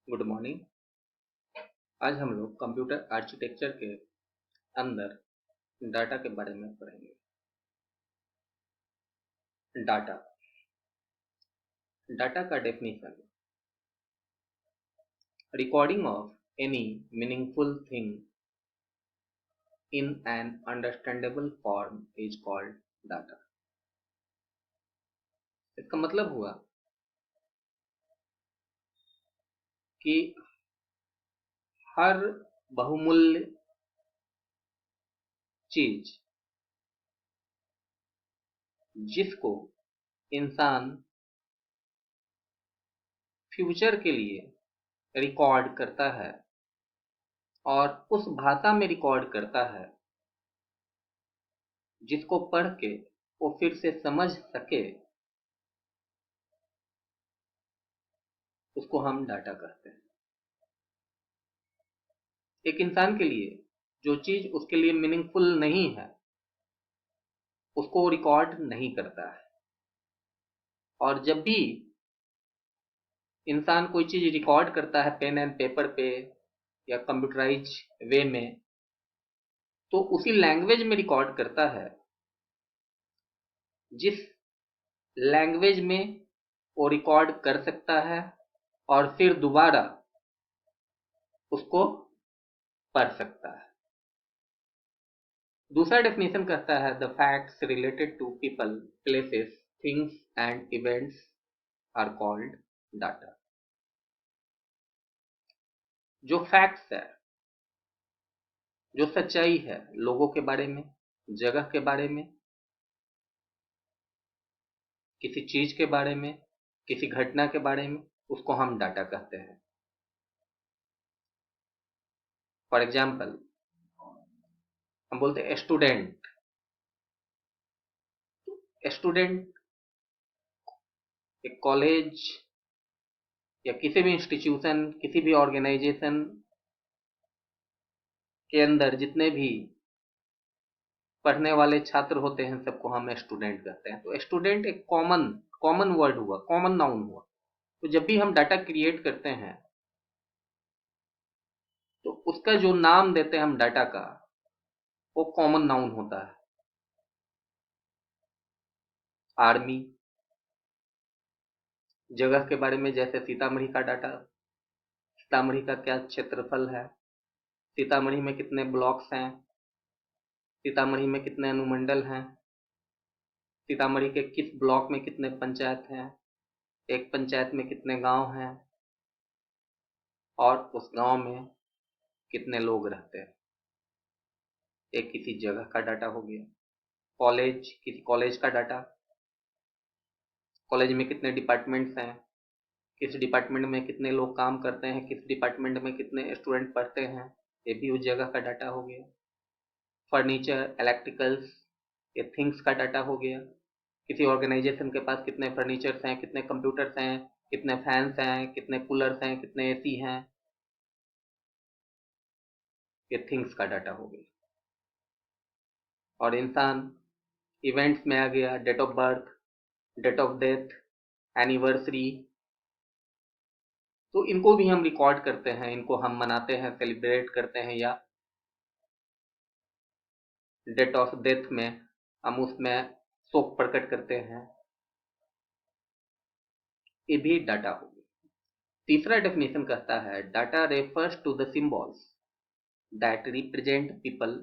Good morning. आज हम लोग कंप्यूटर आर्किटेक्चर के अंदर डाटा के बारे में पढ़ेंगे। डाटा डाटा का definition, recording of any meaningful thing in an understandable form is called data. इसका मतलब हुआ कि हर बहुमूल्य चीज जिसको इंसान फ्यूचर के लिए रिकॉर्ड करता है और उस भाषा में रिकॉर्ड करता है जिसको पढ़ के वो फिर से समझ सके, उसको हम डाटा कहते हैं। एक इंसान के लिए जो चीज उसके लिए मीनिंगफुल नहीं है उसको रिकॉर्ड नहीं करता है, और जब भी इंसान कोई चीज रिकॉर्ड करता है पेन एंड पेपर पे या कंप्यूटराइज वे में, तो उसी लैंग्वेज में रिकॉर्ड करता है जिस लैंग्वेज में वो रिकॉर्ड कर सकता है और फिर दोबारा उसको पढ़ सकता है। दूसरा डेफिनेशन कहता है the facts related to people, places, things and events are called data. जो फैक्ट्स है, जो सच्चाई है लोगों के बारे में, जगह के बारे में, किसी चीज के बारे में, किसी घटना के बारे में, उसको हम डाटा कहते हैं। फॉर एग्जाम्पल हम बोलते हैं स्टूडेंट। स्टूडेंट एक कॉलेज या किसी भी इंस्टीट्यूशन, किसी भी ऑर्गेनाइजेशन के अंदर जितने भी पढ़ने वाले छात्र होते हैं सबको हम स्टूडेंट कहते हैं। तो स्टूडेंट एक कॉमन कॉमन वर्ड हुआ, कॉमन नाउन हुआ। तो जब भी हम डाटा क्रिएट करते हैं तो उसका जो नाम देते हैं हम डाटा का, वो कॉमन नाउन होता है। आर्मी, जगह के बारे में, जैसे सीतामढ़ी का डाटा, सीतामढ़ी का क्या क्षेत्रफल है, सीतामढ़ी में कितने ब्लॉक्स हैं, सीतामढ़ी में कितने अनुमंडल हैं, सीतामढ़ी के किस ब्लॉक में कितने पंचायत हैं, एक पंचायत में कितने गांव हैं और उस गांव में कितने लोग रहते हैं। एक किसी जगह का डाटा हो गया। कॉलेज, किसी कॉलेज का डाटा, कॉलेज में कितने डिपार्टमेंट्स हैं, किस डिपार्टमेंट में कितने लोग काम करते हैं, किस डिपार्टमेंट में कितने स्टूडेंट पढ़ते हैं, ये भी उस जगह का डाटा हो गया। फर्नीचर, इलेक्ट्रिकल्स, ये थिंग्स का डाटा हो गया। किसी ऑर्गेनाइजेशन के पास कितने फर्नीचर्स हैं, कितने कंप्यूटर्स हैं, कितने फैंस हैं, कितने कूलर्स हैं, कितने एसी हैं, ये थिंग्स का डाटा हो गया। और इंसान, इवेंट्स में आ गया date of birth, date of death, anniversary. तो इनको भी हम रिकॉर्ड करते हैं, इनको हम मनाते हैं, सेलिब्रेट करते हैं, या डेट ऑफ डेथ में हम उसमें शोक प्रकट करते हैं। ये भी डाटा हो गया। तीसरा डेफिनेशन कहता है data refers to the symbols that represent people,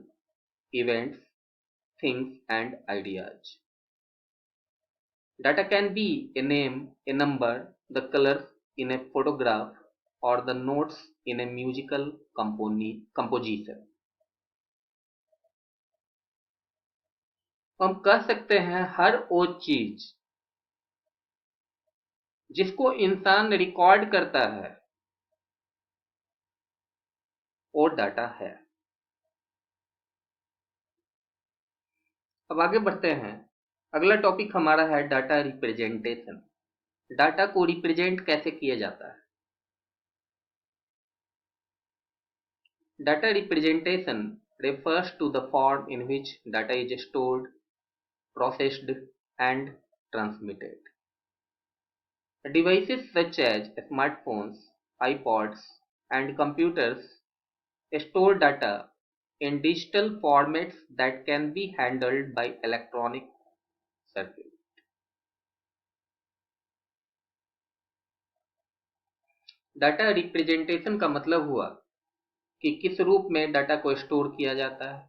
events, things and ideas. Data can be a name, a number, the colors in a photograph, or the notes in a musical composition. तो हम कह सकते हैं हर वो चीज जिसको इंसान record करता है वो डाटा है। अब आगे बढ़ते हैं। अगला टॉपिक हमारा है डाटा रिप्रेजेंटेशन। डाटा को रिप्रेजेंट कैसे किया जाता है। Data representation refers to the form in which data is stored, processed, and transmitted. Devices such as smartphones iPods, and computers store data in digital formats that can be handled by electronic circuits. Data representation का मतलब हुआ कि किस रूप में data को store किया जाता है,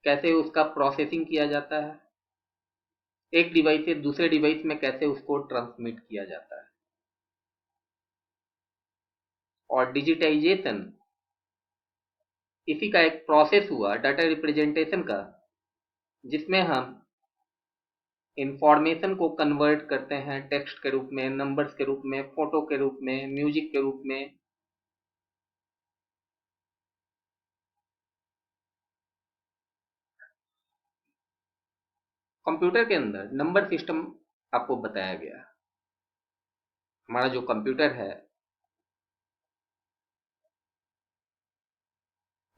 कैसे उसका प्रोसेसिंग किया जाता है, एक डिवाइस से दूसरे डिवाइस में कैसे उसको ट्रांसमिट किया जाता है। और डिजिटाइजेशन इसी का एक प्रोसेस हुआ डाटा रिप्रेजेंटेशन का, जिसमें हम इंफॉर्मेशन को कन्वर्ट करते हैं टेक्स्ट के रूप में, नंबर्स के रूप में, फोटो के रूप में, म्यूजिक के रूप में। कंप्यूटर के अंदर नंबर सिस्टम आपको बताया गया। हमारा जो कंप्यूटर है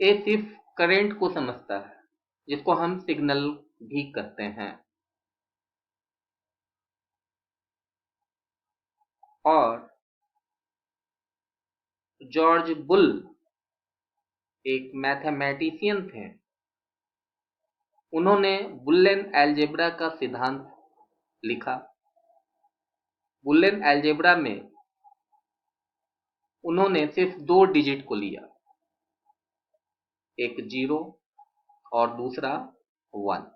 ये सिर्फ करंट को समझता है, जिसको हम सिग्नल भी कहते हैं। और जॉर्ज बुल एक मैथमेटिशियन थे। उन्होंने बुलियन अलजेब्रा का सिद्धांत लिखा। बुलियन अलजेब्रा में उन्होंने सिर्फ 2 डिजिट को लिया, एक 0 और दूसरा 1।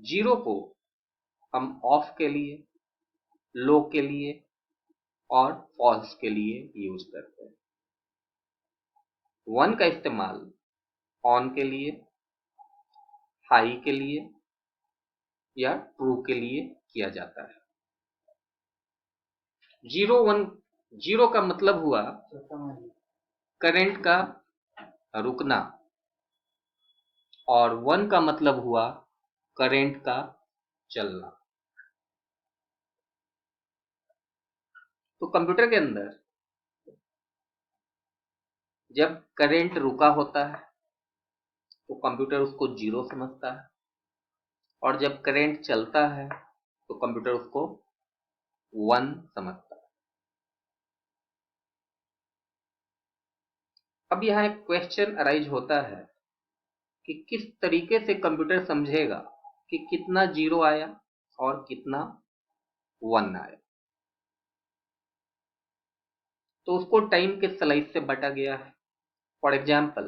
0 को हम ऑफ के लिए, लो के लिए और फॉल्स के लिए यूज करते हैं। 1 का इस्तेमाल ऑन के लिए, हाई के लिए या ट्रू के लिए किया जाता है। 0 का मतलब हुआ करंट का रुकना और 1 का मतलब हुआ करंट का चलना। तो कंप्यूटर के अंदर जब करंट रुका होता है तो कंप्यूटर उसको 0 समझता है, और जब करंट चलता है तो कंप्यूटर उसको 1 समझता है। अब यहाँ एक क्वेश्चन अराइज होता है कि किस तरीके से कंप्यूटर समझेगा कि कितना 0 आया और कितना 1 आया। तो उसको टाइम के स्लाइस से बांटा गया है। For example,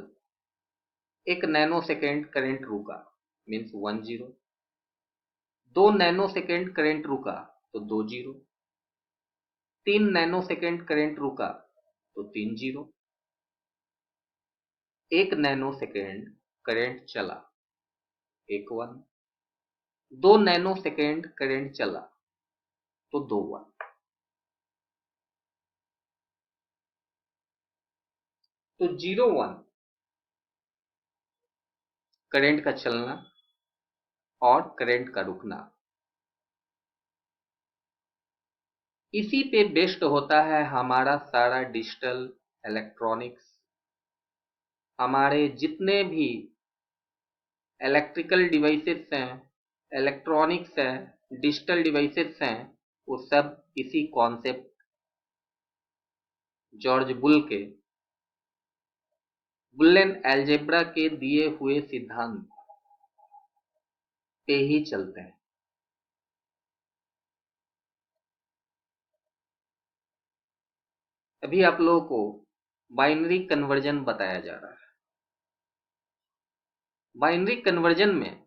1 nano second current रुका मीन्स 1 0, 2 नैनो सेकेंड करंट रुका तो 2 0, 3 नैनो सेकेंड करंट रुका तो 3 0, 1 नैनो सेकेंड करंट चला 1 1, 2 नैनो सेकेंड करंट चला तो 2 1। तो 0 1 करंट का चलना और करंट का रुकना, इसी पे बेस्ड होता है हमारा सारा डिजिटल इलेक्ट्रॉनिक्स। हमारे जितने भी इलेक्ट्रिकल डिवाइसेस हैं, इलेक्ट्रॉनिक्स हैं, डिजिटल डिवाइसेस हैं, वो सब इसी कॉन्सेप्ट जॉर्ज बुल के बुलियन अलजेब्रा के दिए हुए सिद्धांत पे ही चलते हैं। अभी आप लोगों को बाइनरी कन्वर्जन बताया जा रहा है। बाइनरी कन्वर्जन में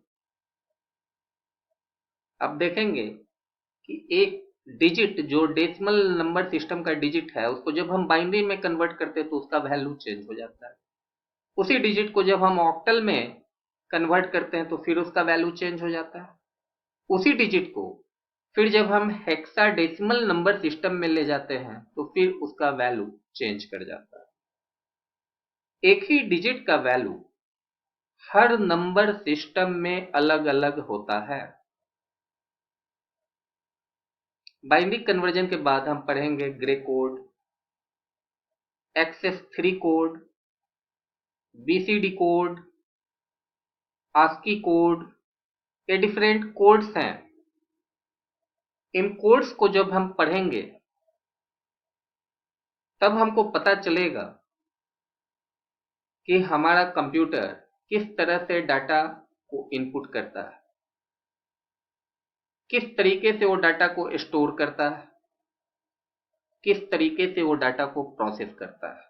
आप देखेंगे कि एक डिजिट जो डेसिमल नंबर सिस्टम का डिजिट है, उसको जब हम बाइनरी में कन्वर्ट करते हैं तो उसका वैल्यू चेंज हो जाता है। उसी डिजिट को जब हम ऑक्टल में कन्वर्ट करते हैं तो फिर उसका वैल्यू चेंज हो जाता है। उसी डिजिट को फिर जब हम हेक्साडेसिमल नंबर सिस्टम में ले जाते हैं तो फिर उसका वैल्यू चेंज कर जाता है। एक ही डिजिट का वैल्यू हर नंबर सिस्टम में अलग अलग होता है। बाइनरी कन्वर्जन के बाद हम पढ़ेंगे grey code, XS3 code, BCD code, ASCII code. ये डिफरेंट कोड्स हैं इन कोड्स को जब हम पढ़ेंगे तब हमको पता चलेगा कि हमारा कंप्यूटर किस तरह से डाटा को इनपुट करता है, किस तरीके से वो डाटा को स्टोर करता है, किस तरीके से वो डाटा को प्रोसेस करता है।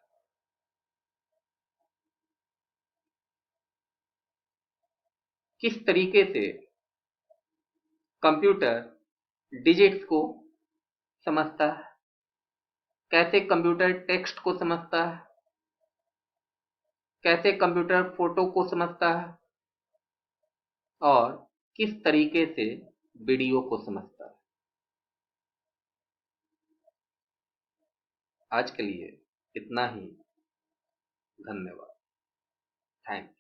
किस तरीके से कंप्यूटर डिजिट्स को समझता है, कैसे कंप्यूटर टेक्स्ट को समझता है, कैसे कंप्यूटर फोटो को समझता है और किस तरीके से वीडियो को समझता है। आज के लिए इतना ही। धन्यवाद। थैंक्स।